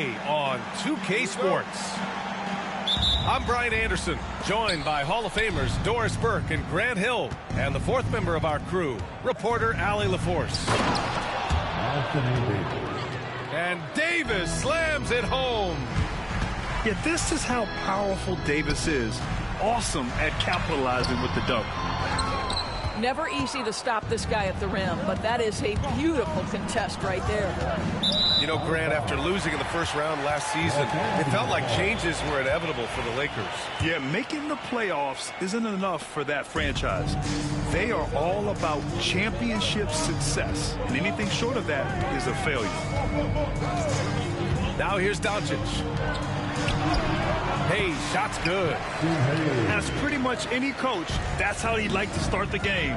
today on 2K Sports. I'm Brian Anderson, joined by Hall of Famers Doris Burke and Grant Hill, and the fourth member of our crew, reporter Allie LaForce. And Davis slams it home. Yeah, this is how powerful Davis is. Awesome at capitalizing with the dunk. Never easy to stop this guy at the rim, but that is a beautiful contest right there. You know, Grant, after losing in the first round last season, it felt like changes were inevitable for the Lakers. Yeah, making the playoffs isn't enough for that franchise. They are all about championship success, and anything short of that is a failure. Now here's Doncic. Hey, shot's good. As pretty much any coach, that's how he'd like to start the game.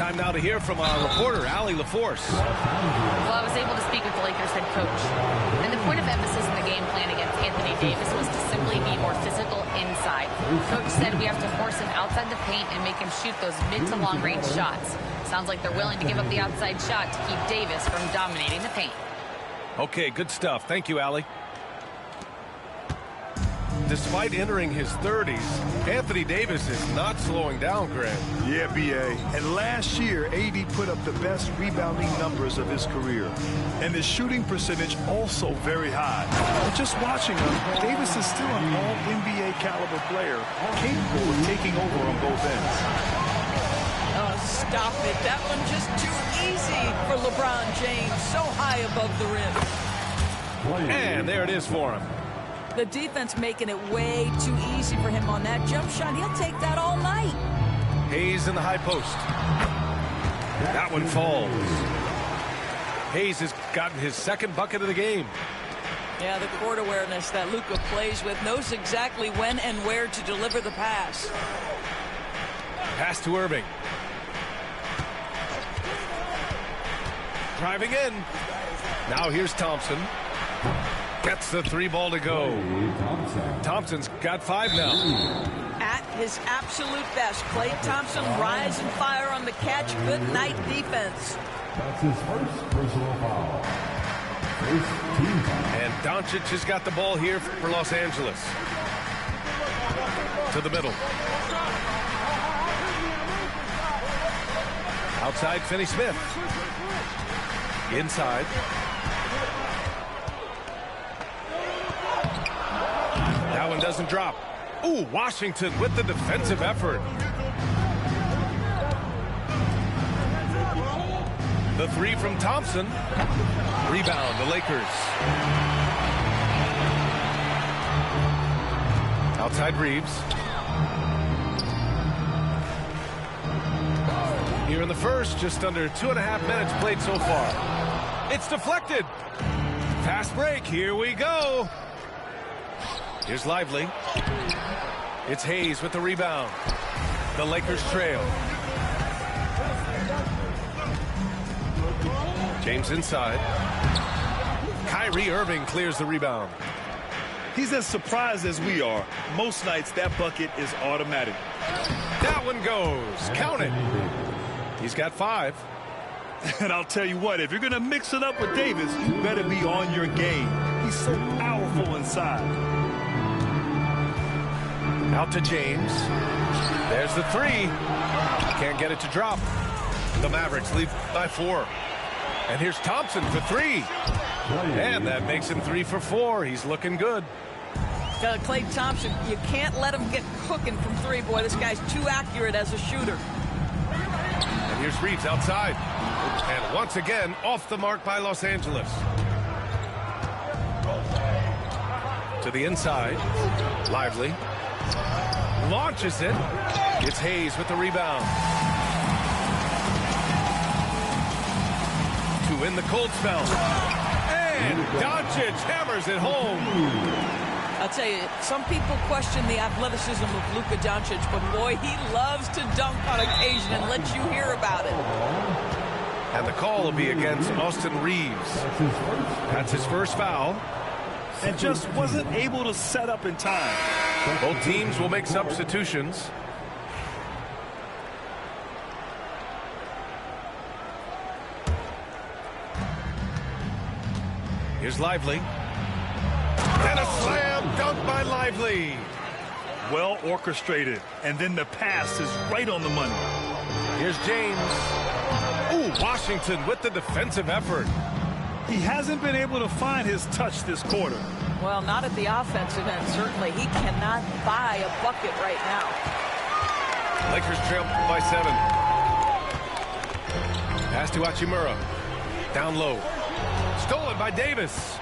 Time now to hear from our reporter, Allie LaForce. Well, I was able to speak with the Lakers head coach. And the point of emphasis in the game plan against Anthony Davis was to simply be more physical inside. Coach said we have to force him outside the paint and make him shoot those mid to long range shots. Sounds like they're willing to give up the outside shot to keep Davis from dominating the paint. Okay, good stuff. Thank you, Allie. Despite entering his 30s, Anthony Davis is not slowing down, Grant. Yeah, B.A. And last year, AD put up the best rebounding numbers of his career. And the shooting percentage also very high. But just watching him, Davis is still an all-NBA caliber player, capable of taking over on both ends. Oh, stop it. That one just too easy for LeBron James. So high above the rim. And there it is for him. The defense making it way too easy for him on that jump shot. He'll take that all night. Hayes in the high post. That one falls. Hayes has gotten his second bucket of the game. Yeah, the court awareness that Luka plays with, knows exactly when and where to deliver the pass. Pass to Irving. Driving in. Now here's Thompson. Gets the three ball to go. Thompson's got 5 now. At his absolute best, Klay Thompson rise and fire on the catch. Good night defense. That's his first personal foul. First team foul. And Doncic has got the ball here for Los Angeles. To the middle. Outside, Finney-Smith. Inside. That one doesn't drop. Ooh, Washington with the defensive effort. The three from Thompson. Rebound, the Lakers. Outside Reeves. Here in the first, just under 2.5 minutes played so far. It's deflected. Fast break, here we go. Here's Lively. It's Hayes with the rebound. The Lakers trail. James inside. Kyrie Irving clears the rebound. He's as surprised as we are. Most nights that bucket is automatic. That one goes. Count it. He's got 5. And I'll tell you what, if you're going to mix it up with Davis, you better be on your game. He's so powerful inside. Out to James. There's the 3. Can't get it to drop. The Mavericks lead by 4. And here's Thompson for 3. And that makes him 3 for 4. He's looking good. Klay Thompson, you can't let him get cooking from 3. Boy, this guy's too accurate as a shooter. And here's Reeves outside. And once again, off the mark by Los Angeles. To the inside. Lively. Launches it. It's Hayes with the rebound. To win the cold spell. And Doncic hammers it home. I'll tell you, some people question the athleticism of Luka Doncic, but boy, he loves to dunk on occasion and let you hear about it. And the call will be against Austin Reeves. That's his first foul. And just wasn't able to set up in time. Both teams will make substitutions. Here's Lively. And a slam dunk by Lively. Well orchestrated, and then the pass is right on the money. Here's James. Ooh, Washington with the defensive effort. He hasn't been able to find his touch this quarter. Well, not at the offensive end, certainly. He cannot buy a bucket right now. Lakers trail by 7. Pass to Hachimura. Down low. Stolen by Davis.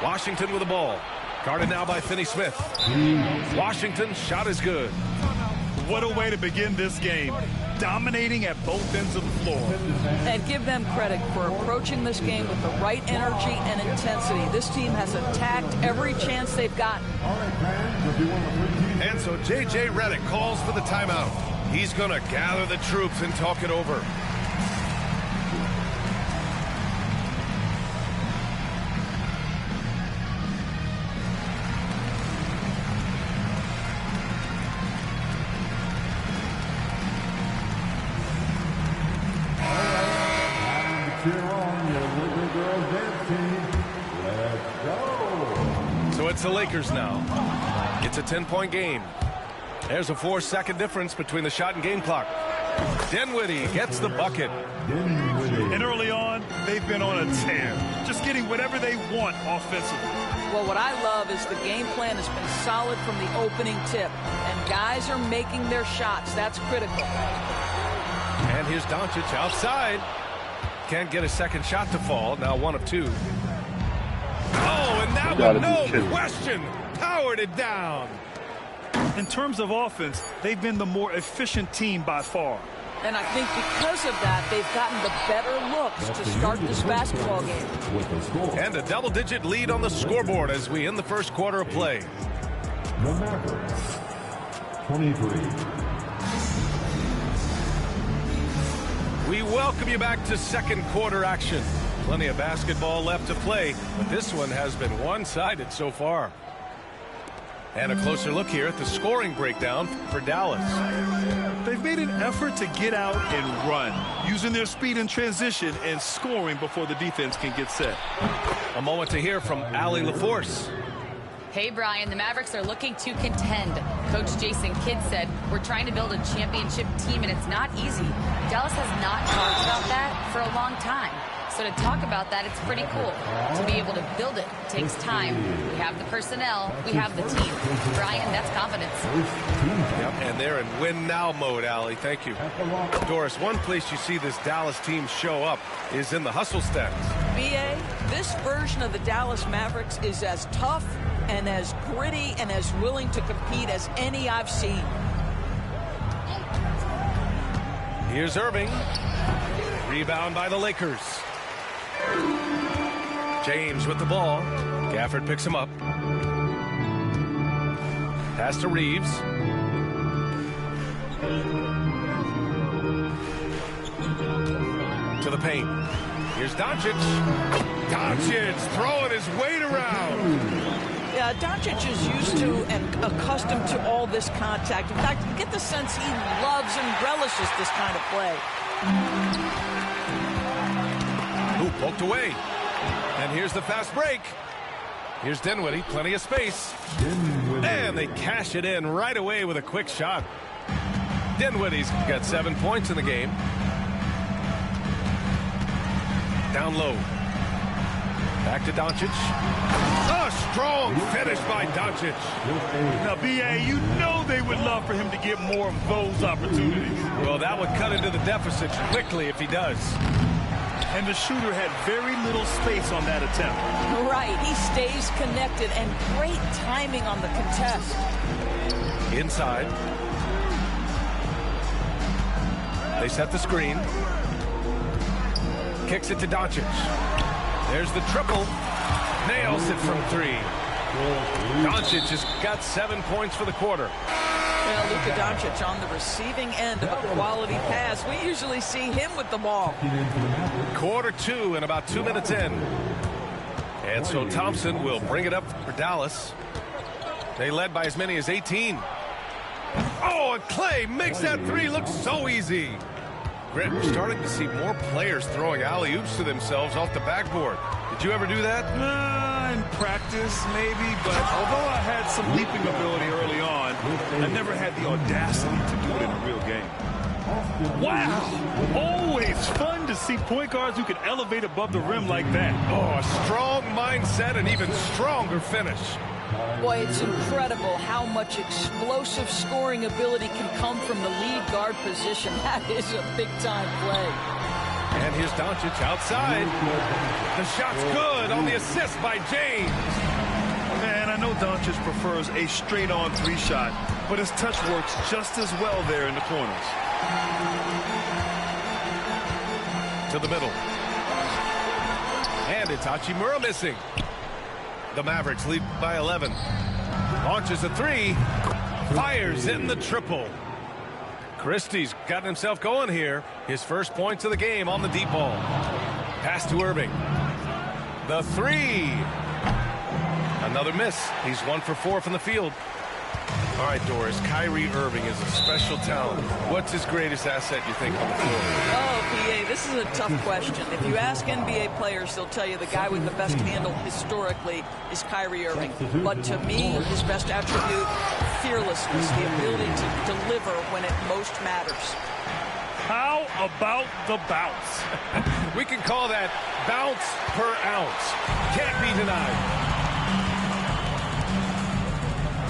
Washington with the ball. Guarded now by Finney-Smith. Washington's shot is good. What a way to begin this game. Dominating at both ends of the floor. And give them credit for approaching this game with the right energy and intensity. This team has attacked every chance they've gotten. And so J.J. Redick calls for the timeout. He's going to gather the troops and talk it over. So it's the Lakers now. It's a 10-point game. There's a 4-second difference between the shot and game clock. Dinwiddie gets the bucket. And early on, they've been on a tear. Just getting whatever they want offensively. Well, what I love is the game plan has been solid from the opening tip. And guys are making their shots. That's critical. And here's Doncic outside. Can't get a second shot to fall. Now 1 of 2. Oh, and that one, no question, powered it down. In terms of offense, they've been the more efficient team by far. And I think because of that, they've gotten the better looks to start this basketball game. And a double-digit lead on the scoreboard as we end the first quarter of play. The Mavericks, 23. We welcome you back to second quarter action. Plenty of basketball left to play, but this one has been one-sided so far. And a closer look here at the scoring breakdown for Dallas. They've made an effort to get out and run, using their speed in transition and scoring before the defense can get set. A moment to hear from Allie LaForce. Hey, Brian, the Mavericks are looking to contend. Coach Jason Kidd said, we're trying to build a championship team, and it's not easy. Dallas has not talked about that for a long time. So to talk about that, it's pretty cool. To be able to build it takes time. We have the personnel. We have the team. Brian, that's confidence. Yep, and they're in win-now mode, Allie. Thank you. Doris, one place you see this Dallas team show up is in the hustle stats. B.A., this version of the Dallas Mavericks is as tough and as gritty and as willing to compete as any I've seen. Here's Irving. Rebound by the Lakers. James with the ball. Gafford picks him up. Pass to Reeves. To the paint. Here's Doncic. Doncic throwing his weight around. Yeah, Doncic is used to and accustomed to all this contact. In fact, you get the sense he loves and relishes this kind of play. Ooh, poked away. And here's the fast break. Here's Dinwiddie, plenty of space. And they cash it in right away with a quick shot. Dinwiddie's got 7 points in the game. Down low. Back to Doncic. A strong finish by Doncic. Now, B.A., you know they would love for him to get more of those opportunities. Well, that would cut into the deficit quickly if he does. And the shooter had very little space on that attempt. Right, he stays connected, and great timing on the contest. Inside. They set the screen. Kicks it to Doncic. There's the triple. Nails it from 3. Doncic has got 7 points for the quarter. Well, Luka Doncic on the receiving end of a quality pass. We usually see him with the ball. Quarter 2 and about 2 minutes in. And so Thompson will bring it up for Dallas. They led by as many as 18. Oh, and Clay makes that 3 look so easy. Grant, we're starting to see more players throwing alley-oops to themselves off the backboard. Did you ever do that? In practice, maybe, but although I had some leaping ability early on, I never had the audacity to do it in a real game. Wow! Always fun to see point guards who can elevate above the rim like that. Oh, a strong mindset and even stronger finish. Boy, it's incredible how much explosive scoring ability can come from the lead guard position. That is a big-time play. And here's Doncic outside. The shot's good on the assist by James. Man, I know Doncic prefers a straight-on three-shot, but his touch works just as well there in the corners. To the middle. And it's Hachimura missing. The Mavericks lead by 11. Launches a three. Fires in the triple. Christie's gotten himself going here. His first points of the game on the deep ball. Pass to Irving. The three. Another miss. He's 1 for 4 from the field. All right, Doris, Kyrie Irving is a special talent. What's his greatest asset, you think, on the floor? Oh, PA, this is a tough question. If you ask NBA players, they'll tell you the guy with the best handle historically is Kyrie Irving. But to me, his best attribute, fearlessness, the ability to deliver when it most matters. How about the bounce? We can call that bounce per ounce. Can't be denied.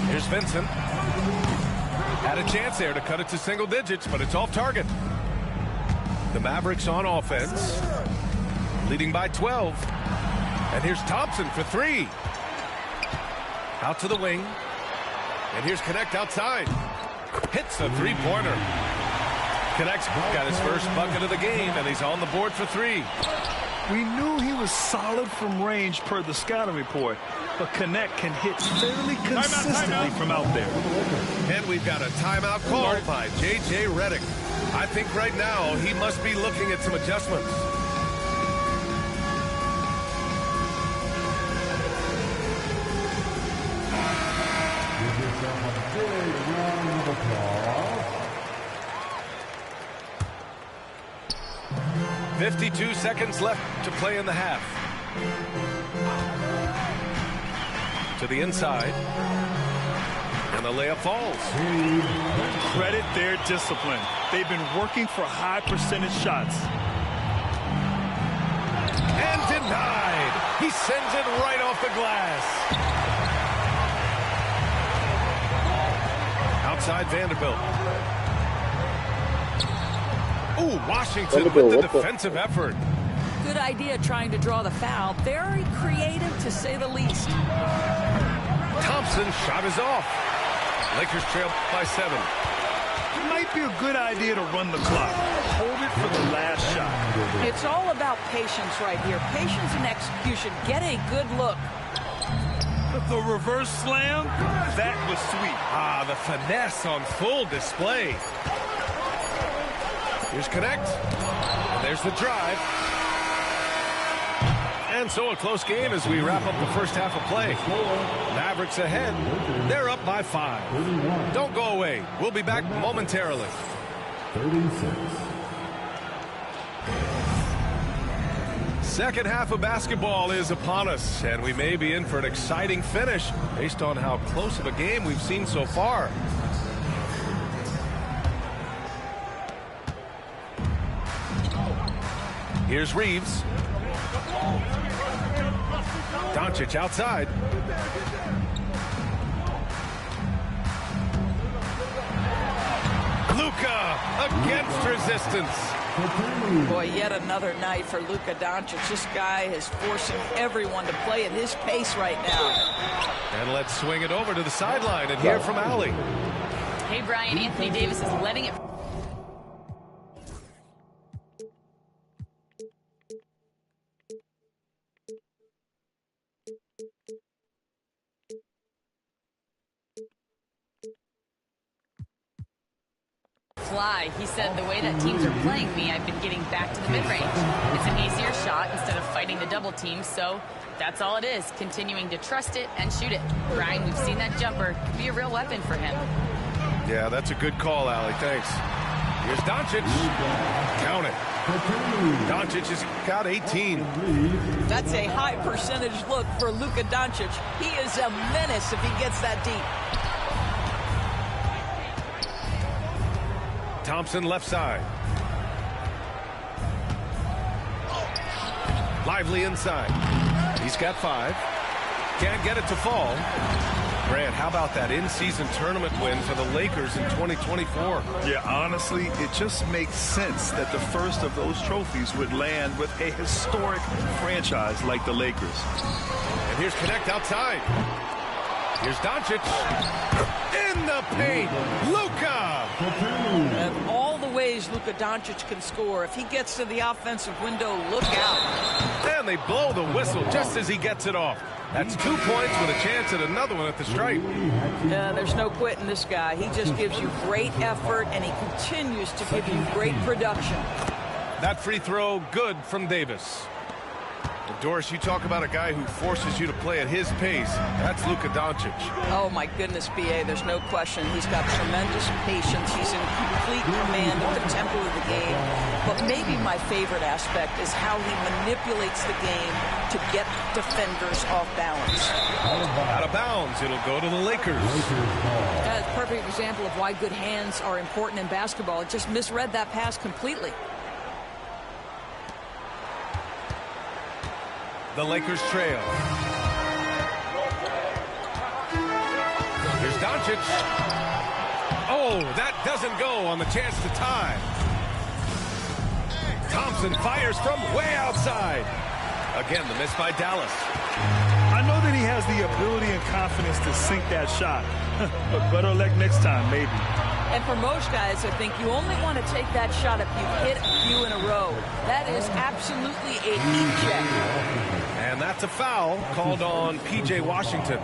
Here's Vincent. Had a chance there to cut it to single digits, but it's off target. The Mavericks on offense, leading by 12. And here's Thompson for three. Out to the wing. And here's Connect outside. Hits a three-pointer. Connect's got his first bucket of the game, and he's on the board for three. We knew he was solid from range per the scouting report, but Connect can hit fairly consistently from out there. And we've got a timeout called by J.J. Redick. I think right now he must be looking at some adjustments. Give yourself a big round of applause. 52 seconds left to play in the half. To the inside. And the layup falls. Credit their discipline. They've been working for high percentage shots. And denied. He sends it right off the glass. Outside Vanderbilt. Ooh, Washington with the defensive effort. Good idea trying to draw the foul. Very creative, to say the least. Thompson's shot is off. Lakers trail by 7. It might be a good idea to run the clock. Hold it for the last shot. It's all about patience right here. Patience and execution. Get a good look. The reverse slam, that was sweet. Ah, the finesse on full display. Here's Connect. And there's the drive. And so a close game as we wrap up the first half of play. Mavericks ahead. They're up by 5. Don't go away. We'll be back momentarily. 36. Second half of basketball is upon us, and we may be in for an exciting finish based on how close of a game we've seen so far. Here's Reeves. Doncic outside. Luka against resistance. Boy, yet another night for Luka Doncic. This guy is forcing everyone to play at his pace right now. And let's swing it over to the sideline and hear from Allie. Hey, Brian, Anthony Davis is letting it... fly. He said, the way that teams are playing me, I've been getting back to the mid-range. It's an easier shot instead of fighting the double team, so that's all it is, continuing to trust it and shoot it. Brian, we've seen that jumper be a real weapon for him. Yeah, that's a good call, Allie. Thanks. Here's Doncic. Count it. Doncic has got 18. That's a high percentage look for Luka Doncic. He is a menace if he gets that deep. Thompson left side. Lively inside. He's got 5. Can't get it to fall. Grant, how about that in-season tournament win for the Lakers in 2024? Yeah, honestly, it just makes sense that the first of those trophies would land with a historic franchise like the Lakers. And here's Connect outside. Here's Doncic. In the paint. Luka! And all the ways Luka Doncic can score. If he gets to the offensive window, look out. And they blow the whistle just as he gets it off. That's 2 points with a chance at another one at the stripe. There's no quitting this guy. He just gives you great effort, and he continues to give you great production. That free throw, good from Davis. And Doris, you talk about a guy who forces you to play at his pace. That's Luka Doncic. Oh, my goodness, B.A., there's no question. He's got tremendous patience. He's in complete command of the tempo of the game. But maybe my favorite aspect is how he manipulates the game to get defenders off balance. Out of bounds, it'll go to the Lakers. That's a perfect example of why good hands are important in basketball. It just misread that pass completely. The Lakers trail. Here's Doncic. Oh, that doesn't go on the chance to tie. Thompson fires from way outside. Again, the miss by Dallas. I know that he has the ability and confidence to sink that shot, but better luck next time, maybe. And for most guys, I think you only want to take that shot if you hit a few in a row. That is absolutely a heat check. And that's a foul called on P.J. Washington.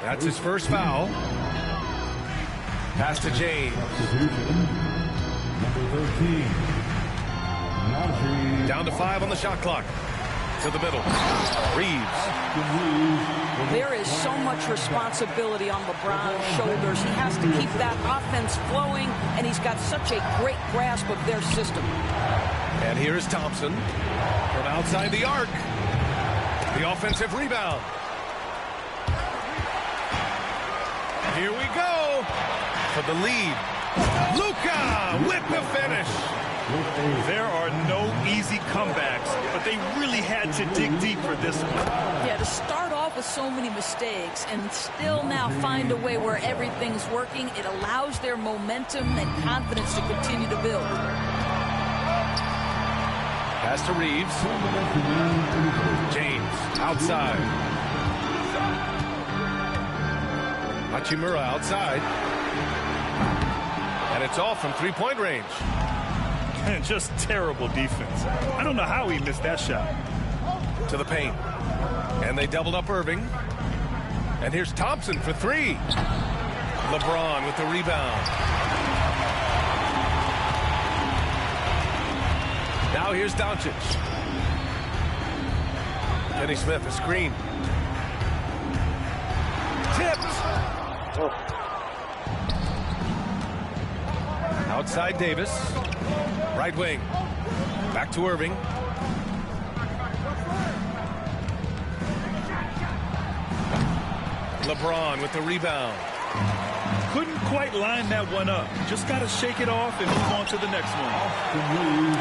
That's his first foul. Pass to James. Number 13. Down to 5 on the shot clock. To the middle. Reeves. There is so much responsibility on LeBron's shoulders. He has to keep that offense flowing, and he's got such a great grasp of their system. And here is Thompson from outside the arc. The offensive rebound. Here we go for the lead. Luka with the finish. There are no easy comebacks, but they really had to dig deep for this one. Yeah, to start off with so many mistakes and still now find a way where everything's working, it allows their momentum and confidence to continue to build. Pass to Reeves. James outside. Hachimura outside. And it's off from three-point range. And just terrible defense. I don't know how he missed that shot. To the paint. And they doubled up Irving. And here's Thompson for 3. LeBron with the rebound. Now here's Doncic. Kenny Smith, a screen. Tipped. Outside Davis. Right wing. Back to Irving. LeBron with the rebound. Couldn't quite line that one up. Just got to shake it off and move on to the next one.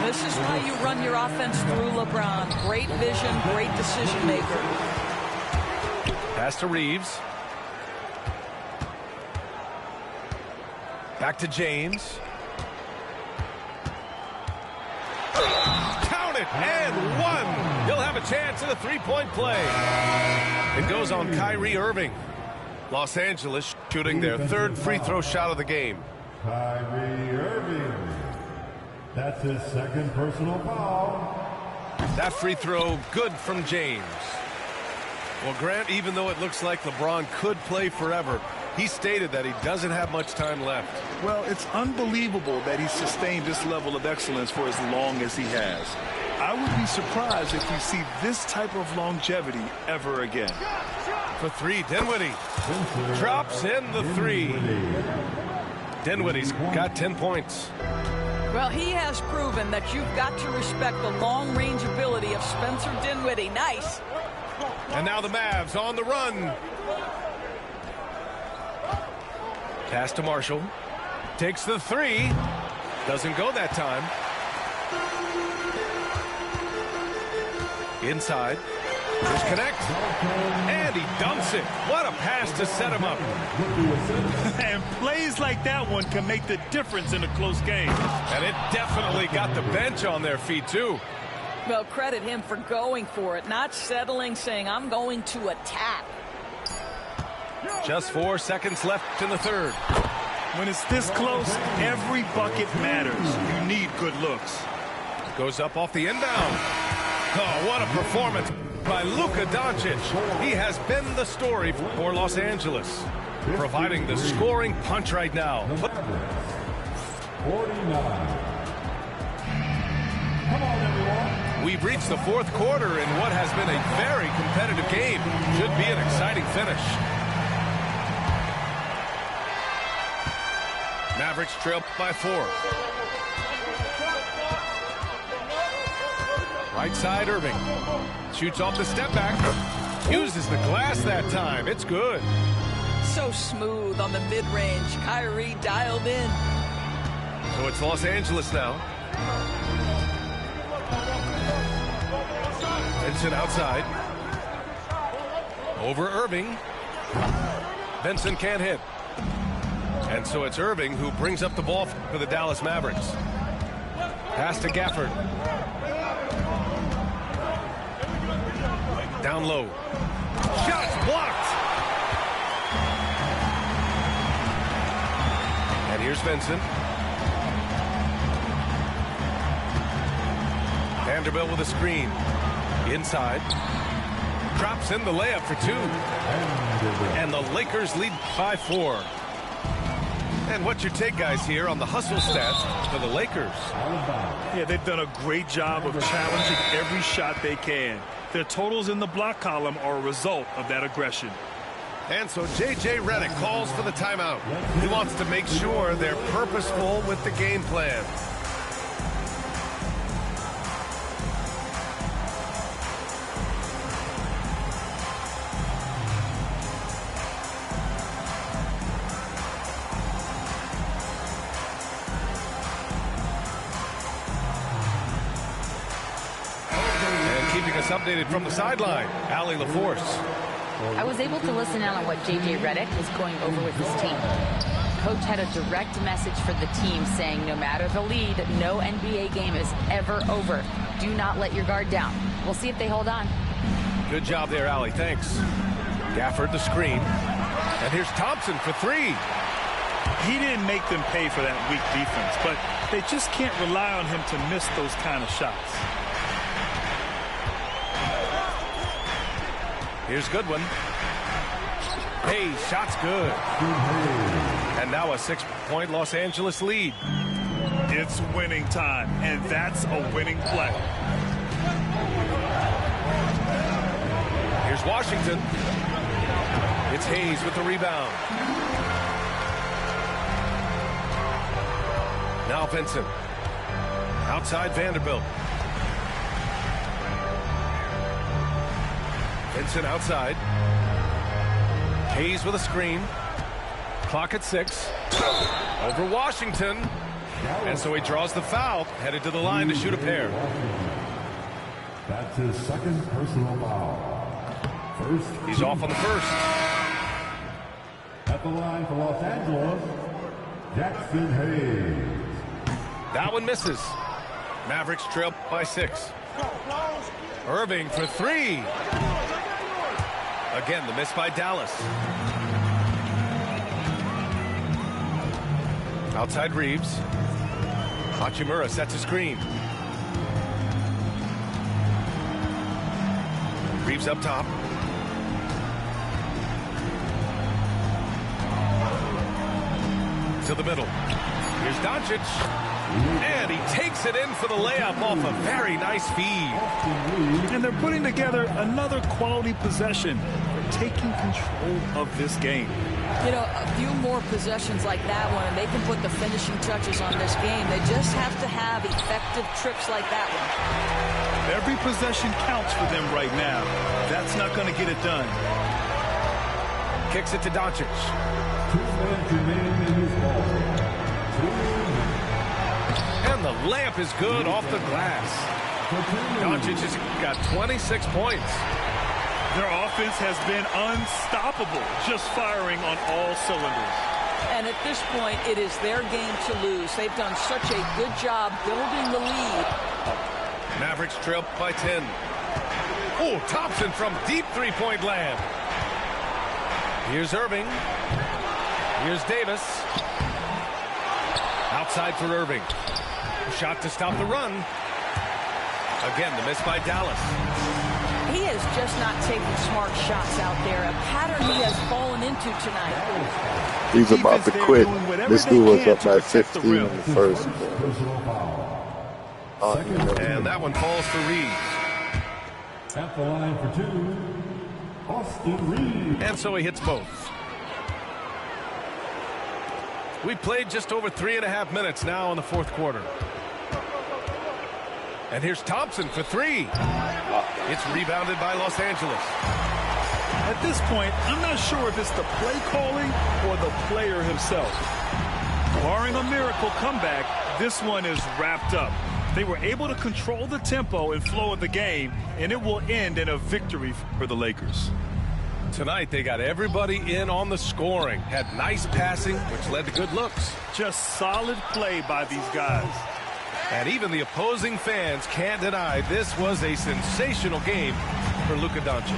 This is why you run your offense through LeBron. Great vision, great decision maker. Pass to Reeves. Back to James. Count it, and 1. He'll have a chance at a three-point play. It goes on Kyrie Irving. Los Angeles shooting their 3rd free throw shot of the game. Kyrie Irving. That's his 2nd personal foul. That free throw good from James. Well, Grant, even though it looks like LeBron could play forever, he stated that he doesn't have much time left. Well, it's unbelievable that he sustained this level of excellence for as long as he has. I would be surprised if we see this type of longevity ever again. For 3, Dinwiddie drops in the 3. Dinwiddie's got 10 points. Well, he has proven that you've got to respect the long-range ability of Spencer Dinwiddie. Nice. And now the Mavs on the run. Pass to Marshall. Takes the three. Doesn't go that time. Inside. Disconnect. And he dumps it. What a pass to set him up. And plays like that one can make the difference in a close game. And it definitely got the bench on their feet, too. Well, credit him for going for it, not settling, saying, I'm going to attack. Just 4 seconds left in the third. When it's this close, every bucket matters. You need good looks. Goes up off the inbound. Oh, what a performance by Luka Doncic. He has been the story for Los Angeles, providing the scoring punch right now. 49. Come on, everyone. We've reached the fourth quarter in what has been a very competitive game. Should be an exciting finish. Mavericks trail by 4. Right side, Irving. Shoots off the step back. Uses the glass that time. It's good. So smooth on the mid-range. Kyrie dialed in. So it's Los Angeles now. Vincent outside. Over Irving. Vincent can't hit. And so it's Irving who brings up the ball for the Dallas Mavericks. Pass to Gafford. Down low. Shots blocked. And here's Vincent. Vanderbilt with a screen. Inside. Drops in the layup for 2. And the Lakers lead by 4. And what's your take, guys, here on the hustle stats for the Lakers? Yeah, they've done a great job of challenging every shot they can. Their totals in the block column are a result of that aggression. And so J.J. Redick calls for the timeout. He wants to make sure they're purposeful with the game plan. Updated from the sideline, Allie LaForce. I was able to listen in on what J.J. Redick was going over with his team. Coach had a direct message for the team saying no matter the lead, no NBA game is ever over. Do not let your guard down. We'll see if they hold on. Good job there, Allie. Thanks. Gafford the screen. And here's Thompson for 3. He didn't make them pay for that weak defense, but they just can't rely on him to miss those kind of shots. Here's Goodwin. Hey, shot's good. And now a 6-point Los Angeles lead. It's winning time, and that's a winning play. Here's Washington. It's Hayes with the rebound. Now Vincent. Outside Vanderbilt. Vincent outside. Hayes with a screen. Clock at 6. Over Washington. And so he draws the foul. Headed to the line to shoot a pair. That's his second personal foul. First. He's off on the first. At the line for Los Angeles, Jackson Hayes. That one misses. Mavericks trail by 6. Irving for 3. Again, the miss by Dallas. Outside Reeves. Hachimura sets a screen. Reeves up top. To the middle. Here's Doncic. And he takes it in for the layup off a very nice feed. And they're putting together another quality possession. taking control of this game. You know, a few more possessions like that one, and they can put the finishing touches on this game. They just have to have effective trips like that one. Every possession counts for them right now. That's not going to get it done. Kicks it to Doncic. 2 minutes remaining in this ball. 2 minutes. And the layup is good off the glass. Doncic has got 26 points. Their offense has been unstoppable, just firing on all cylinders. And at this point, it is their game to lose. They've done such a good job building the lead. Mavericks trail by 10. Oh, Thompson from deep three-point land. Here's Irving. Here's Davis. Outside for Irving. Shot to stop the run. Again, the miss by Dallas. He is just not taking smart shots out there. A pattern he has fallen into tonight. He's about to quit. This dude was up by 15 in the first. And that one falls for Reeves. At the line for 2, Austin Reeves. And so he hits both. We played just over 3.5 minutes now in the fourth quarter. And here's Thompson for 3. It's rebounded by Los Angeles. At this point, I'm not sure if it's the play calling or the player himself. Barring a miracle comeback, this one is wrapped up. They were able to control the tempo and flow of the game, and it will end in a victory for the Lakers. Tonight, they got everybody in on the scoring. Had nice passing, which led to good looks. Just solid play by these guys. And even the opposing fans can't deny this was a sensational game for Luka Doncic.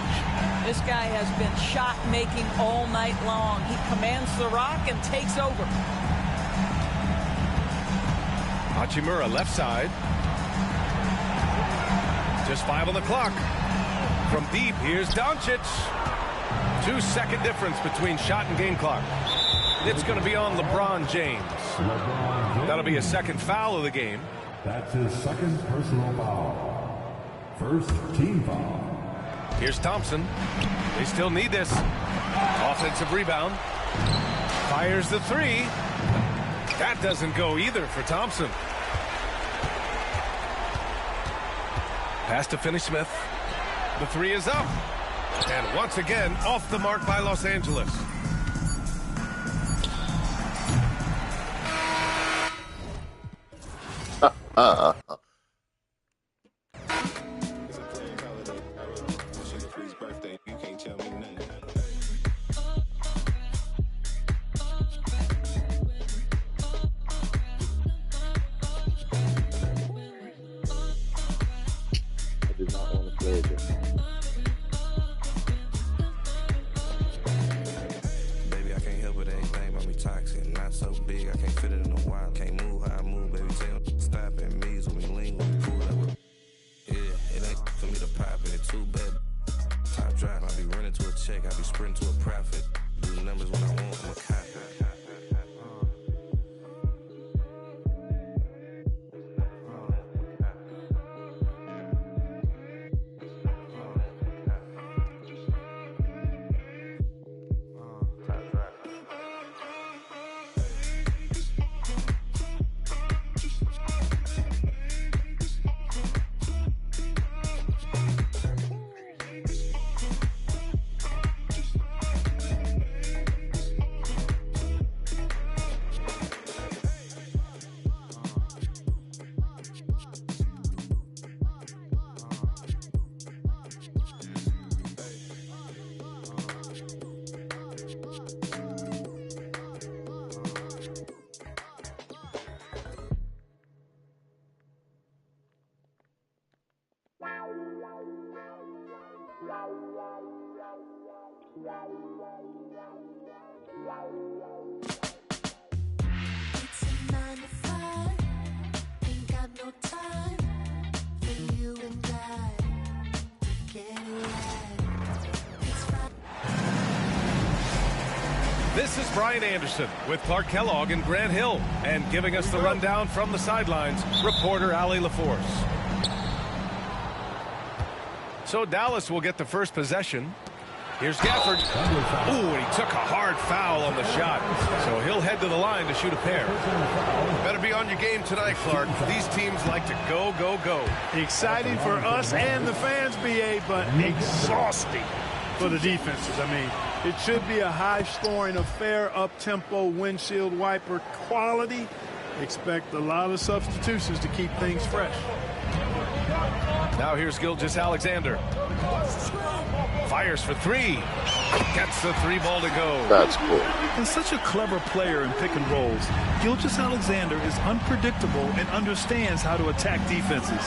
This guy has been shot-making all night long. He commands the rock and takes over. Hachimura left side. Just 5 on the clock. From deep, here's Doncic. 2-second difference between shot and game clock. It's going to be on LeBron James. That'll be a second foul of the game. That's his second personal foul. First team foul. Here's Thompson. They still need this. Offensive rebound. Fires the 3. That doesn't go either for Thompson. Pass to Finney-Smith. The 3 is up. And once again, off the mark by Los Angeles. I did not want to play it. Baby, I can't help it, everything about me toxic. Not so big, I can't fit it in a while. Can't move how I move, baby. Tell them stop at me, when we lean, when we pull up. Yeah, it ain't for me to pop it, it's too bad. Top drive, I be running to a check, I be sprinting to a profit. Do numbers when I want, I'm a cop. This is Brian Anderson with Clark Kellogg and Grant Hill. And giving us the rundown from the sidelines, reporter Allie LaForce. So Dallas will get the first possession. Here's Gafford. Ooh, and he took a hard foul on the shot. So he'll head to the line to shoot a pair. Better be on your game tonight, Clark. These teams like to go, go, go. Exciting for us and the fans, BA, but exhausting for the defenses. I mean, it should be a high-scoring affair, up-tempo, windshield wiper quality. Expect a lot of substitutions to keep things fresh. Now here's Gilgeous-Alexander. Fires for three. Gets the three ball to go. That's cool. And such a clever player in pick and rolls. Gilgeous-Alexander is unpredictable and understands how to attack defenses.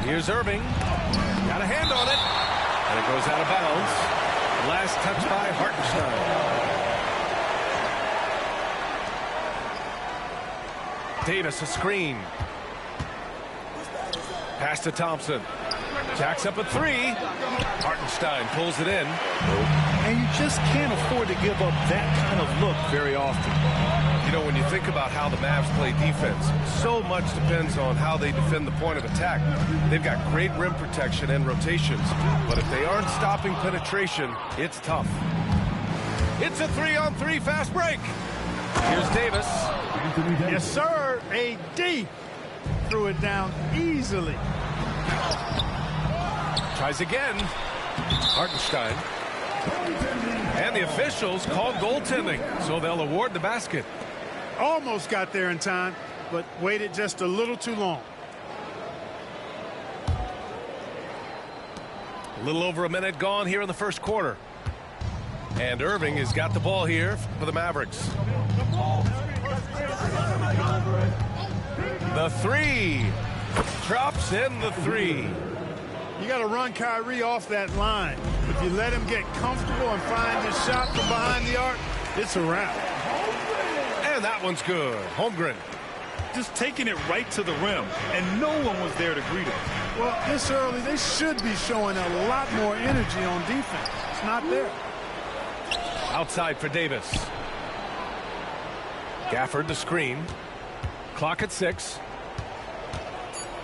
Here's Irving. Got a hand on it. And it goes out of bounds. Last touch by Hartenstein. Davis a screen. Pass to Thompson. Jacks up a three. Hartenstein pulls it in. And you just can't afford to give up that kind of look very often. You know, when you think about how the Mavs play defense, so much depends on how they defend the point of attack. They've got great rim protection and rotations, but if they aren't stopping penetration, it's tough. It's a 3-on-3 fast break. Here's Davis. Yes, sir. AD threw it down easily. Tries again. Hartenstein. And the officials called goaltending, so they'll award the basket. Almost got there in time, but waited just a little too long. A little over a minute gone here in the first quarter. And Irving has got the ball here for the Mavericks. The three. Drops in the three. You got to run Kyrie off that line. If you let him get comfortable and find his shot from behind the arc, it's a wrap. And that one's good. Holmgren. Just taking it right to the rim, and no one was there to greet him. Well, this early, they should be showing a lot more energy on defense. It's not there. Outside for Davis. Gafford the screen. Clock at 6.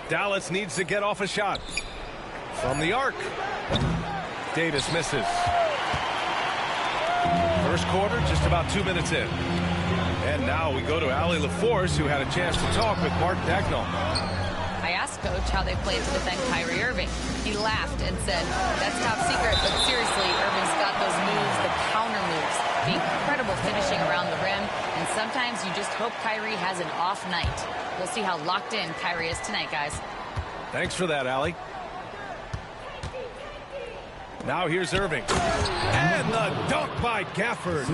Dallas needs to get off a shot. From the arc. Davis misses. First quarter, just about 2 minutes in. And now we go to Allie LaForce, who had a chance to talk with Mark Dagnall. I asked Coach how they played to defend Kyrie Irving. He laughed and said, that's top secret, but seriously, Irving's got those moves, the counter moves, the incredible finishing around the rim, and sometimes you just hope Kyrie has an off night. We'll see how locked in Kyrie is tonight, guys. Thanks for that, Allie. Now here's Irving. And the dunk by Gafford.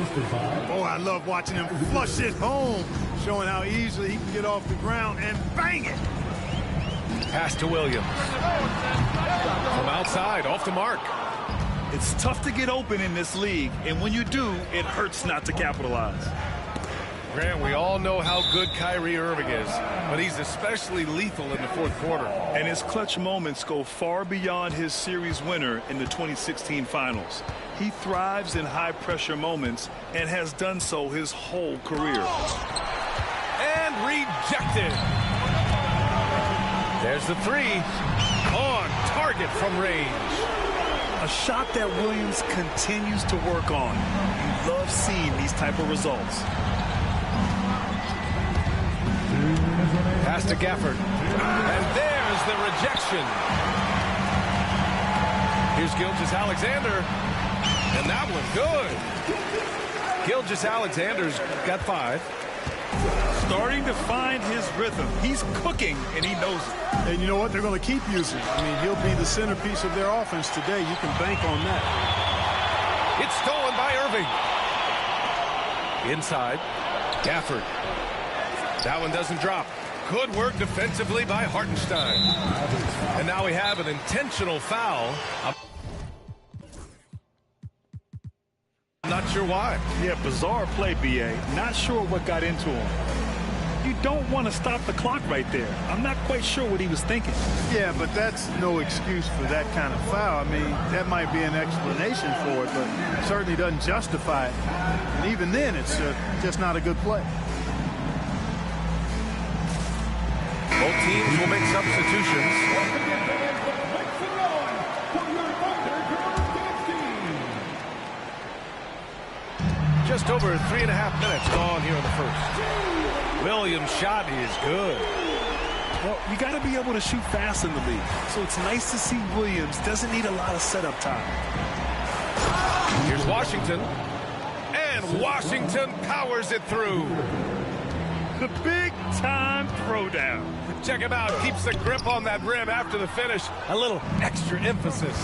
Oh, I love watching him flush it home, showing how easily he can get off the ground and bang it. Pass to Williams. From outside, off the mark. It's tough to get open in this league, and when you do, it hurts not to capitalize. Grant, we all know how good Kyrie Irving is, but he's especially lethal in the fourth quarter. And his clutch moments go far beyond his series winner in the 2016 finals. He thrives in high-pressure moments and has done so his whole career. And rejected. There's the three. On target from range. A shot that Williams continues to work on. You love seeing these type of results. Pass to Gafford. And there's the rejection. Here's Gilgeous-Alexander. And that one good. Gilgeous-Alexander's got 5. Starting to find his rhythm. He's cooking, and he knows it. And you know what? They're going to keep using it. I mean, he'll be the centerpiece of their offense today. You can bank on that. It's stolen by Irving. Inside. Gafford. That one doesn't drop. Good work defensively by Hartenstein. And now we have an intentional foul. I'm not sure why. Yeah, bizarre play, B.A. Not sure what got into him. You don't want to stop the clock right there. I'm not quite sure what he was thinking. Yeah, but that's no excuse for that kind of foul. I mean, that might be an explanation for it, but certainly doesn't justify it. And even then, it's just not a good play. Both teams will make substitutions. Just over 3.5 minutes gone here in the first. Williams' shot is good. Well, you got to be able to shoot fast in the league. So it's nice to see Williams doesn't need a lot of setup time. Here's Washington. And Washington powers it through. The big-time throwdown. Check him out. Keeps the grip on that rim after the finish. A little extra emphasis.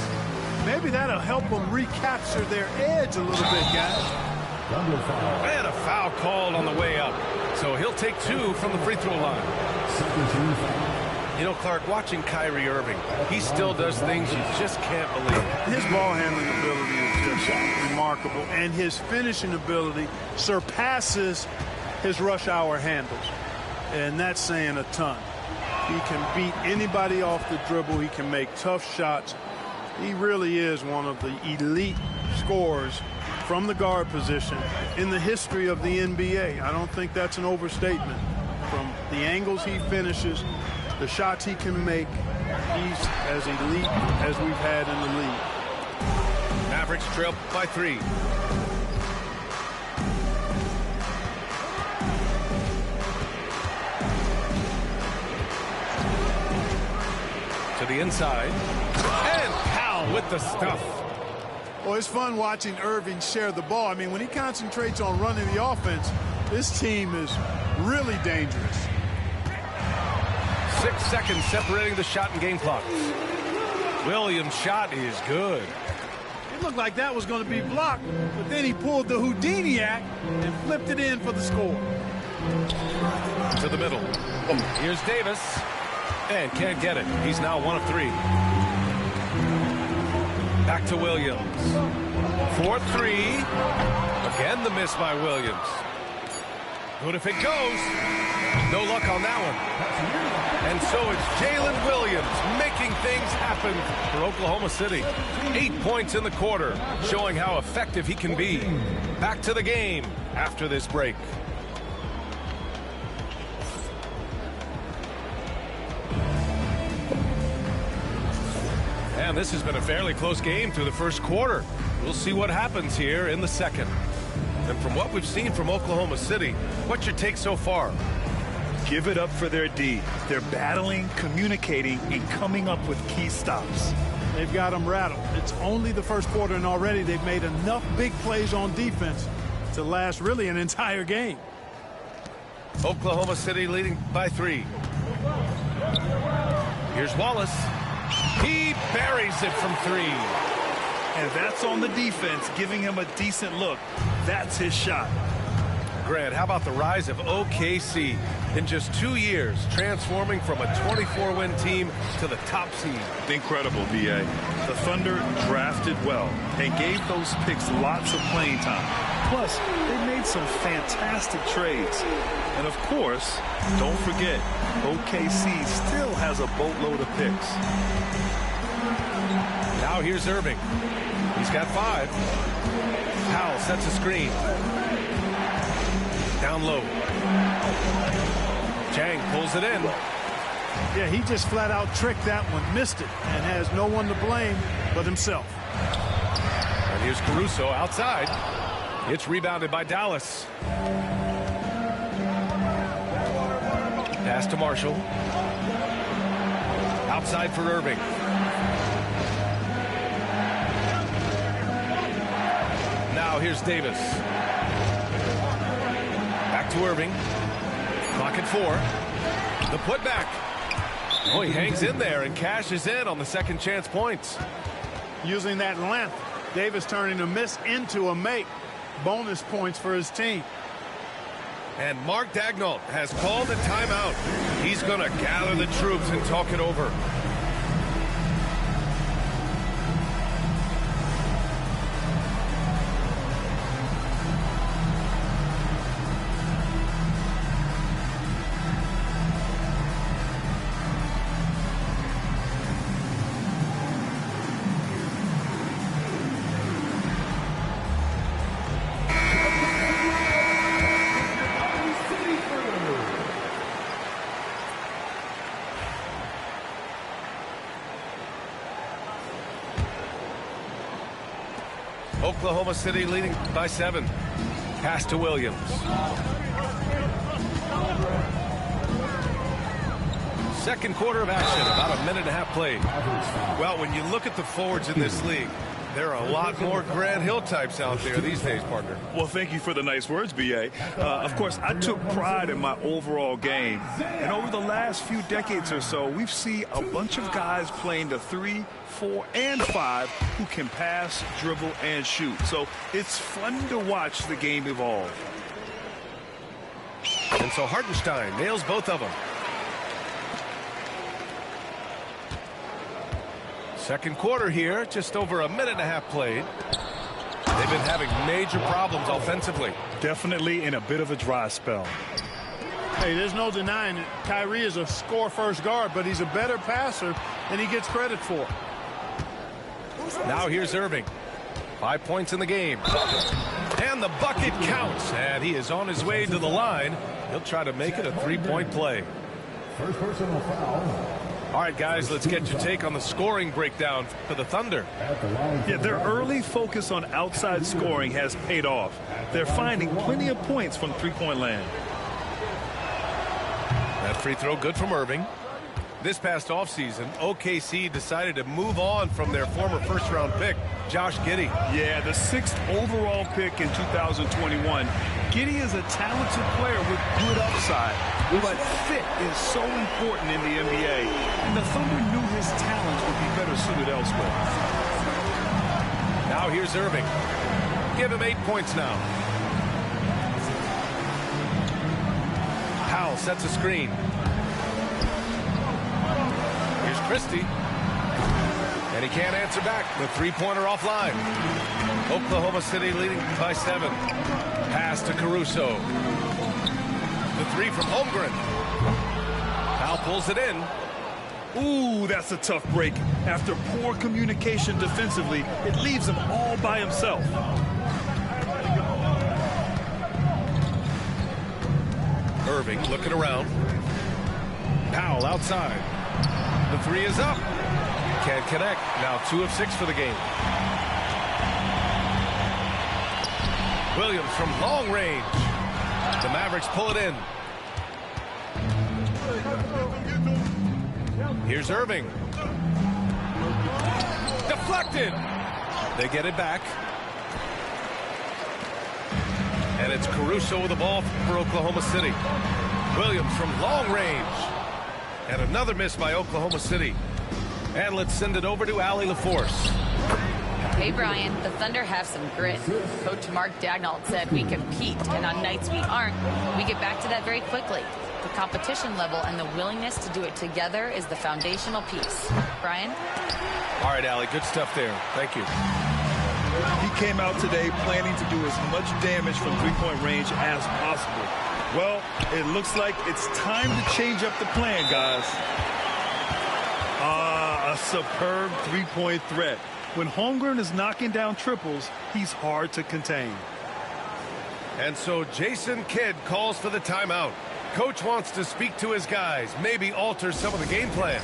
Maybe that'll help them recapture their edge a little bit, guys. And a foul called on the way up. So he'll take 2 from the free throw line. You know, Clark, watching Kyrie Irving, he still does things you just can't believe. His ball handling ability is just remarkable, and his finishing ability surpasses his rush hour handles. And that's saying a ton. He can beat anybody off the dribble. He can make tough shots. He really is one of the elite scorers from the guard position in the history of the NBA. I don't think that's an overstatement. From the angles he finishes, the shots he can make, he's as elite as we've had in the league. Mavericks trail by 3. To the inside. And Powell with the stuff. Well, it's fun watching Irving share the ball. I mean, when he concentrates on running the offense, this team is really dangerous. 6 seconds separating the shot and game clock. Williams' shot is good. It looked like that was going to be blocked, but then he pulled the Houdini act and flipped it in for the score. To the middle. Here's Davis. And can't get it. He's now 1 of 3. Back to Williams. 4-3. Again, the miss by Williams. Good if it goes. No luck on that one. And so it's Jalen Williams making things happen for Oklahoma City. 8 points in the quarter, showing how effective he can be. Back to the game after this break. And this has been a fairly close game through the first quarter. We'll see what happens here in the second. And from what we've seen from Oklahoma City, what's your take so far? Give it up for their D. They're battling, communicating, and coming up with key stops. They've got them rattled. It's only the first quarter, and already they've made enough big plays on defense to last really an entire game. Oklahoma City leading by 3. Here's Wallace. He buries it from 3. And that's on the defense, giving him a decent look. That's his shot. Grant, how about the rise of OKC? In just 2 years, transforming from a 24-win team to the top seed. Incredible, B.A. The Thunder drafted well and gave those picks lots of playing time. Plus, they made some fantastic trades. And of course, don't forget, OKC still has a boatload of picks. Now here's Irving. He's got 5. Powell sets a screen. Down low. Chang pulls it in. Yeah, he just flat out tricked that one, missed it, and has no one to blame but himself. And here's Caruso outside. It's rebounded by Dallas. Pass to Marshall. Outside for Irving. Now here's Davis. Back to Irving. Clock at 4. The putback. Oh, he hangs in there and cashes in on the second chance points. Using that length, Davis turning a miss into a make. Bonus points for his team. And Mark Daigneault has called a timeout. He's going to gather the troops and talk it over. Oklahoma City leading by 7. Pass to Williams. Second quarter of action, about a minute and a half played. Well, when you look at the forwards in this league, there are a lot more Grant Hill types out there these days, partner. Well, thank you for the nice words, B.A. Of course, I took pride in my overall game. And over the last few decades or so, we've seen a bunch of guys playing the 3, 4, and 5 who can pass, dribble, and shoot. So it's fun to watch the game evolve. And so Hartenstein nails both of them. Second quarter here, just over a minute and a half played. They've been having major problems offensively. Definitely in a bit of a dry spell. Hey, there's no denying it. Kyrie is a score-first guard, but he's a better passer than he gets credit for. Now here's Irving. 5 points in the game. And the bucket counts. And he is on his way to the line. He'll try to make it a three-point play. First personal foul. All right, guys, let's get your take on the scoring breakdown for the Thunder. Yeah, their early focus on outside scoring has paid off. They're finding plenty of points from three-point land. That free throw good from Irving. This past offseason, OKC decided to move on from their former first-round pick, Josh Giddey. Yeah, the 6th overall pick in 2021. Giddey is a talented player with good upside, but fit is so important in the NBA, and the Thunder knew his talents would be better suited elsewhere. Now here's Irving. Give him 8 points now. Powell sets a screen. Here's Christie. And he can't answer back. The three-pointer offline. Oklahoma City leading by 7. Pass to Caruso. The three from Holmgren. Powell pulls it in. Ooh, that's a tough break. After poor communication defensively, it leaves him all by himself. Irving looking around. Powell outside. The three is up. Can't connect. Now 2 of 6 for the game. Williams from long range. The Mavericks pull it in. Here's Irving. Deflected. They get it back. And it's Caruso with the ball for Oklahoma City. Williams from long range. And another miss by Oklahoma City. And let's send it over to Allie LaForce. Hey, Brian, the Thunder have some grit. Coach Mark Daigneault said we compete, and on nights we aren't, we get back to that very quickly. The competition level and the willingness to do it together is the foundational piece. Brian? All right, Allie, good stuff there. Thank you. He came out today planning to do as much damage from three-point range as possible. Well, it looks like it's time to change up the plan, guys. A superb three-point threat. When Holmgren is knocking down triples, he's hard to contain. And so Jason Kidd calls for the timeout. Coach wants to speak to his guys, maybe alter some of the game plan.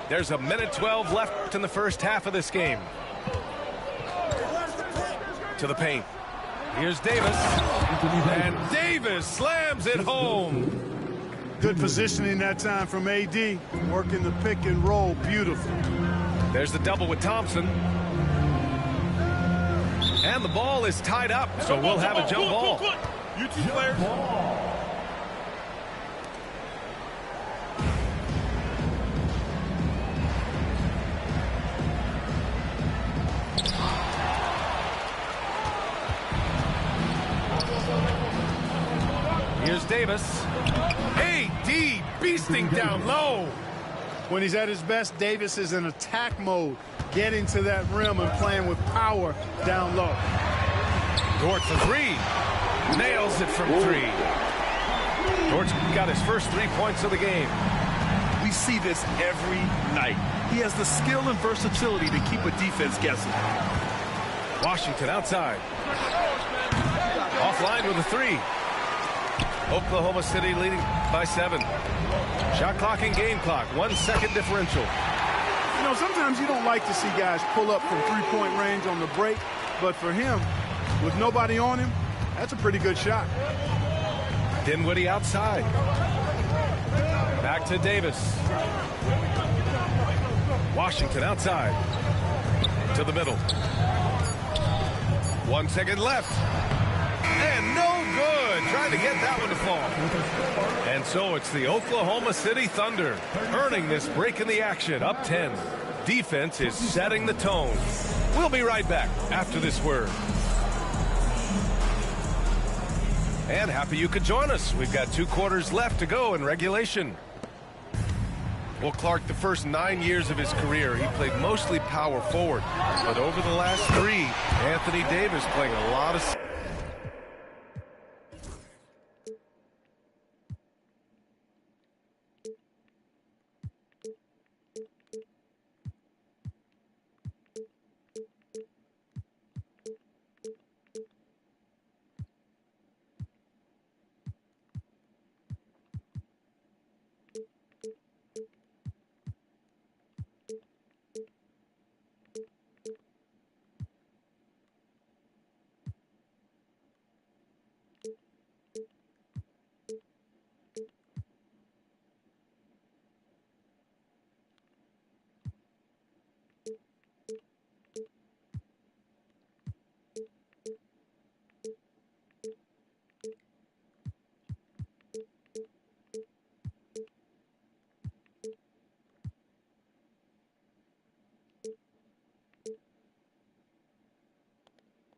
There's a minute 12 left in the first half of this game. To the paint. Here's Davis. And Davis slams it home. Good positioning that time from AD. Working the pick and roll. Beautiful. There's the double with Thompson. And the ball is tied up, so we'll have a jump ball. You two players. Here's Davis. AD beasting down low. When he's at his best, Davis is in attack mode, getting to that rim and playing with power down low. Dort for three. Nails it from three. Dort's got his first 3 points of the game. We see this every night. He has the skill and versatility to keep a defense guessing. Washington outside. Offline with a three. Oklahoma City leading by 7. Shot clock and game clock. 1 second differential. You know, sometimes you don't like to see guys pull up from three-point range on the break, but for him, with nobody on him, that's a pretty good shot. Dinwiddie outside. Back to Davis. Washington outside. To the middle. 1 second left. And no good. Trying to get that one to fall. And so it's the Oklahoma City Thunder earning this break in the action. Up 10. Defense is setting the tone. We'll be right back after this word. And happy you could join us. We've got 2 quarters left to go in regulation. Well, Clark, the first 9 years of his career, he played mostly power forward. But over the last 3, Anthony Davis playing a lot of...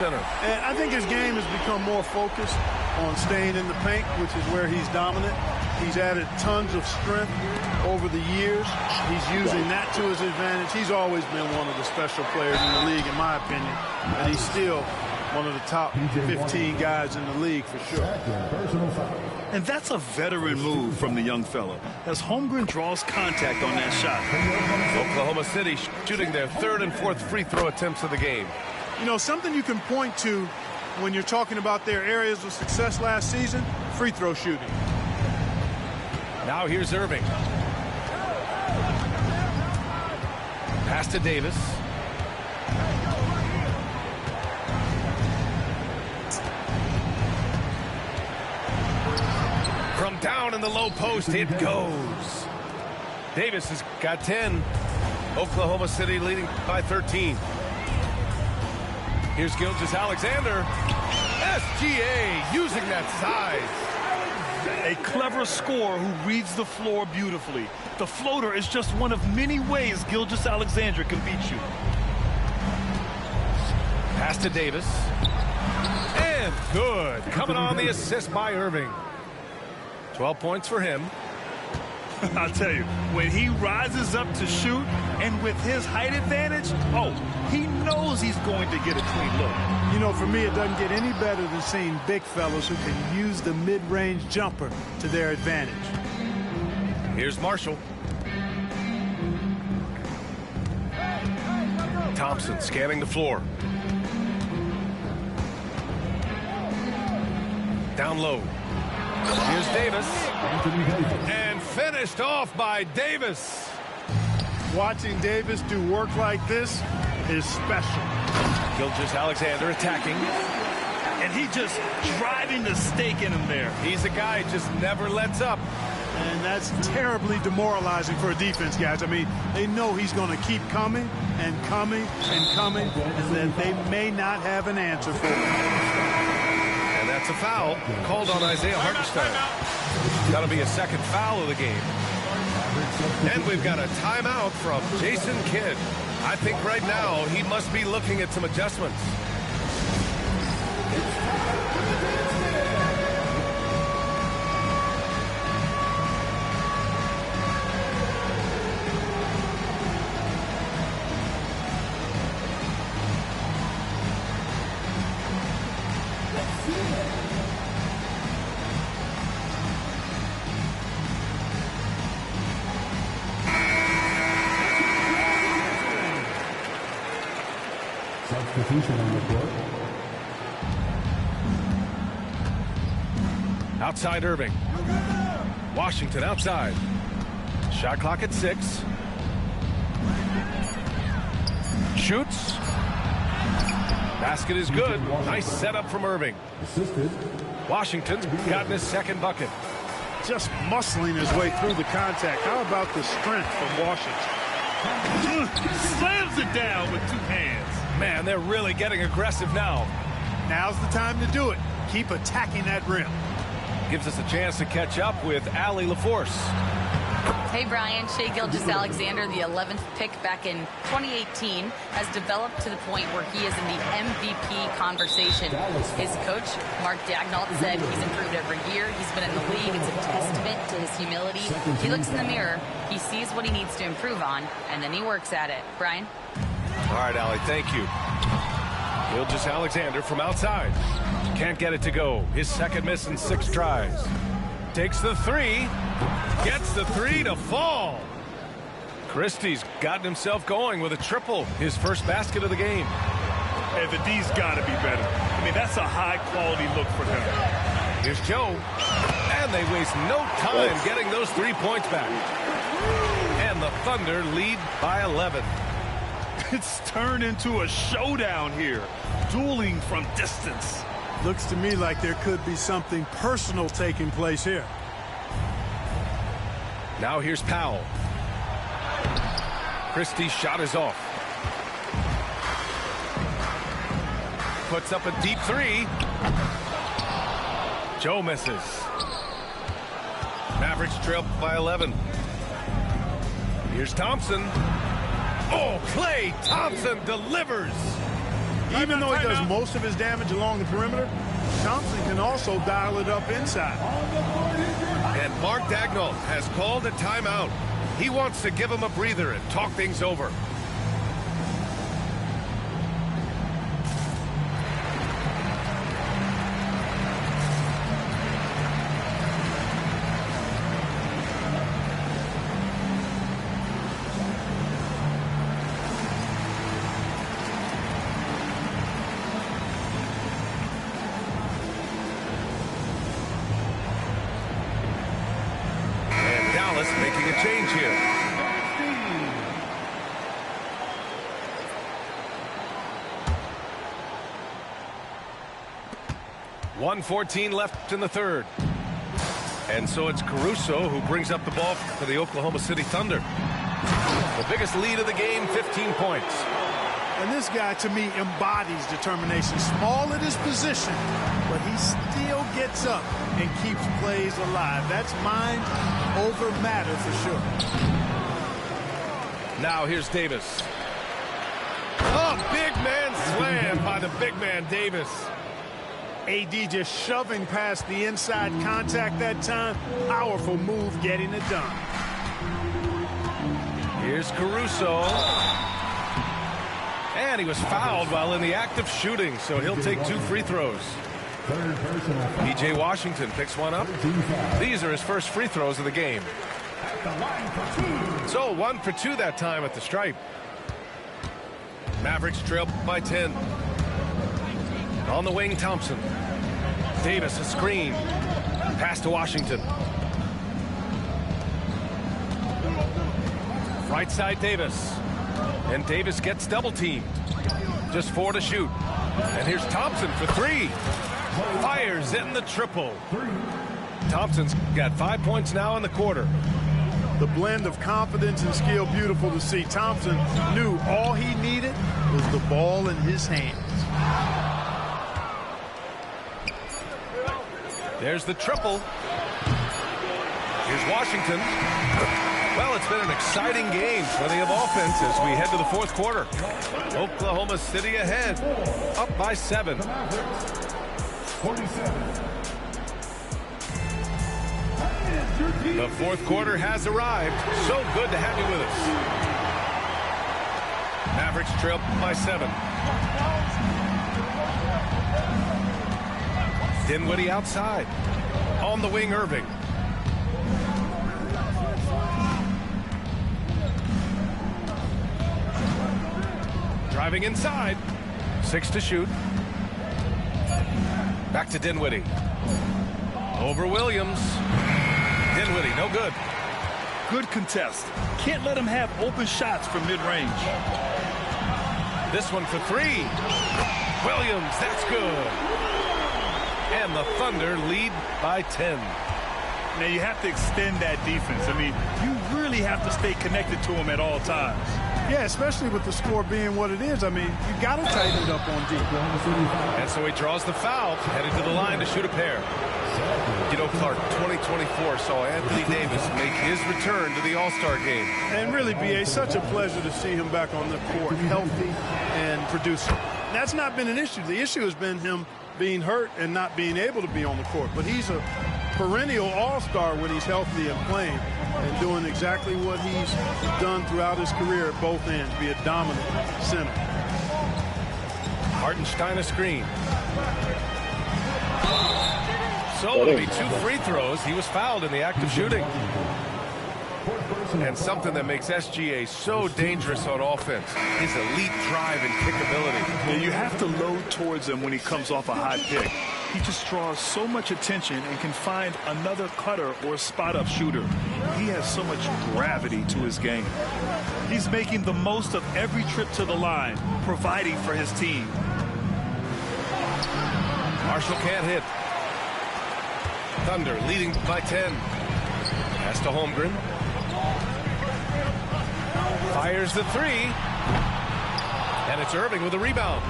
And I think his game has become more focused on staying in the paint, which is where he's dominant. He's added tons of strength over the years. He's using that to his advantage. He's always been one of the special players in the league, in my opinion. And he's still one of the top 15 guys in the league for sure. And that's a veteran move from the young fella, as Holmgren draws contact on that shot. Oklahoma City shooting their 3rd and 4th free throw attempts of the game. You know, something you can point to when you're talking about their areas of success last season, free throw shooting. Now here's Irving. Pass to Davis. From down in the low post, it goes. Davis has got 10. Oklahoma City leading by 13. Here's Gilgeous-Alexander. SGA using that size. A clever scorer who reads the floor beautifully. The floater is just one of many ways Gilgeous-Alexander can beat you. Pass to Davis. And good. Coming on the assist by Irving. 12 points for him. I'll tell you, when he rises up to shoot, and with his height advantage, oh, he knows he's going to get a clean look. You know, for me, it doesn't get any better than seeing big fellas who can use the mid-range jumper to their advantage. Here's Marshall. Thompson scanning the floor. Down low. Here's Davis. And finished off by Davis. Watching Davis do work like this is special. Gilgeous-Alexander attacking. And he just driving the stake in him there. He's a guy who just never lets up. And that's terribly demoralizing for a defense, guys. I mean, they know he's going to keep coming and coming and coming, and then they may not have an answer for him. And that's a foul called on Isaiah Hartenstein. That'll be a second foul of the game. And we've got a timeout from Jason Kidd. I think right now he must be looking at some adjustments. Substitution on the court. Outside Irving. Washington outside. Shot clock at 6. Shoots. Basket is good. Nice setup from Irving. Assisted. Washington's gotten his second bucket. Just muscling his way through the contact. How about the strength from Washington? Slams it down with 2 hands. Man, they're really getting aggressive now. Now's the time to do it. Keep attacking that rim. Gives us a chance to catch up with Allie LaForce. Hey, Brian. Shai Gilgeous-Alexander, the 11th pick back in 2018, has developed to the point where he is in the MVP conversation. His coach, Mark Daigneault, said he's improved every year. He's been in the league. It's a testament to his humility. He looks in the mirror, he sees what he needs to improve on, and then he works at it. Brian? All right, Allie, thank you. Gilgeous-Alexander from outside. Can't get it to go. His second miss in 6 tries. Takes the 3. Gets the 3 to fall. Christie's gotten himself going with a triple. His first basket of the game. And the D's got to be better. I mean, that's a high-quality look for him. Here's Joe. And they waste no time getting those 3 points back. And the Thunder lead by 11. It's turned into a showdown here. Dueling from distance. Looks to me like there could be something personal taking place here. Now here's Powell. Christie's shot is off. Puts up a deep 3. Joe misses. Mavericks trail by 11. Here's Thompson. Oh, Klay Thompson delivers. Even though he does most of his damage along the perimeter, Thompson can also dial it up inside. And Mark Daigneault has called a timeout. He wants to give him a breather and talk things over. Making a change here. .114 left in the third. And so it's Caruso who brings up the ball for the Oklahoma City Thunder. The biggest lead of the game, 15 points. And this guy, to me, embodies determination. Small at his position, but he still gets up and keeps plays alive. That's mind over matter for sure. Now here's Davis. Oh, big man slam by the big man Davis. AD just shoving past the inside contact that time. Powerful move getting it done. Here's Caruso. And he was fouled while in the act of shooting, so he'll take 2 free throws. P.J. Washington picks one up. These are his first free throws of the game. So 1 for 2 that time at the stripe. Mavericks trail by 10. On the wing, Thompson. Davis, a screen. Pass to Washington. Right side, Davis. And Davis gets double teamed. Just 4 to shoot. And here's Thompson for 3. Fires in the triple. Thompson's got 5 points now in the quarter. The blend of confidence and skill, beautiful to see. Thompson knew all he needed was the ball in his hands. There's the triple. Here's Washington. Well, it's been an exciting game, plenty of offense as we head to the fourth quarter. Oklahoma City ahead, up by 7. 47. The fourth quarter has arrived. So good to have you with us. Mavericks trail by 7. Dinwiddie outside. On the wing, Irving. Driving inside. 6 to shoot. Back to Dinwiddie. Over Williams. Dinwiddie, no good. Good contest. Can't let him have open shots from mid-range. This one for 3. Williams, that's good. And the Thunder lead by 10. Now, you have to extend that defense. I mean, you really have to stay connected to him at all times. Yeah, especially with the score being what it is. I mean, you got to tighten it up on deep. And so he draws the foul, headed to the line to shoot a pair. You know, Clark, 2024 saw Anthony Davis make his return to the All-Star game. And really, B.A., such a pleasure to see him back on the court, healthy and producing. That's not been an issue. The issue has been him being hurt and not being able to be on the court. But he's a perennial all-star when he's healthy and playing and doing exactly what he's done throughout his career at both ends, be a dominant center. Hartenstein a screen. So it'll be 2 free throws. He was fouled in the act of shooting. And something that makes SGA so dangerous on offense, his elite drive and kick ability. Yeah, you have to load towards him when he comes off a hot pick. He just draws so much attention and can find another cutter or spot-up shooter. He has so much gravity to his game. He's making the most of every trip to the line, providing for his team. Marshall can't hit. Thunder leading by 10. Pass to Holmgren. Fires the 3. And it's Irving with a rebound.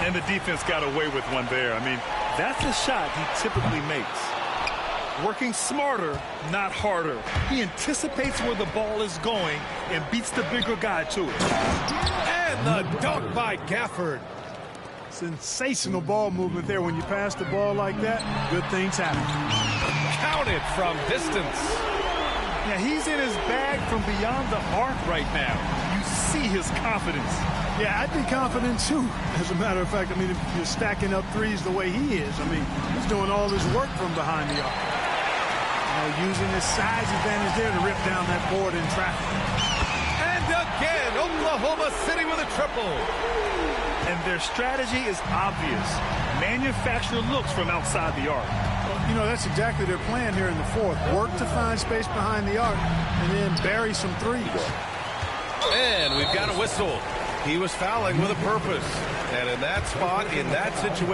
And the defense got away with one there. I mean, that's a shot he typically makes. Working smarter, not harder. He anticipates where the ball is going and beats the bigger guy to it. And the dunk by Gafford. Sensational ball movement there. When you pass the ball like that, good things happen. Counted from distance. Yeah, he's in his bag from beyond the arc right now. You see his confidence. Yeah, I'd be confident too. As a matter of fact, I mean, if you're stacking up threes the way he is, I mean, he's doing all this work from behind the arc. You know, using his size advantage there to rip down that board in traffic. And again, Oklahoma City with a triple. And their strategy is obvious. Manufacture looks from outside the arc. Well, you know, that's exactly their plan here in the fourth. Work to find space behind the arc and then bury some threes. And we've got a whistle. He was fouling with a purpose. And in that spot, in that situation,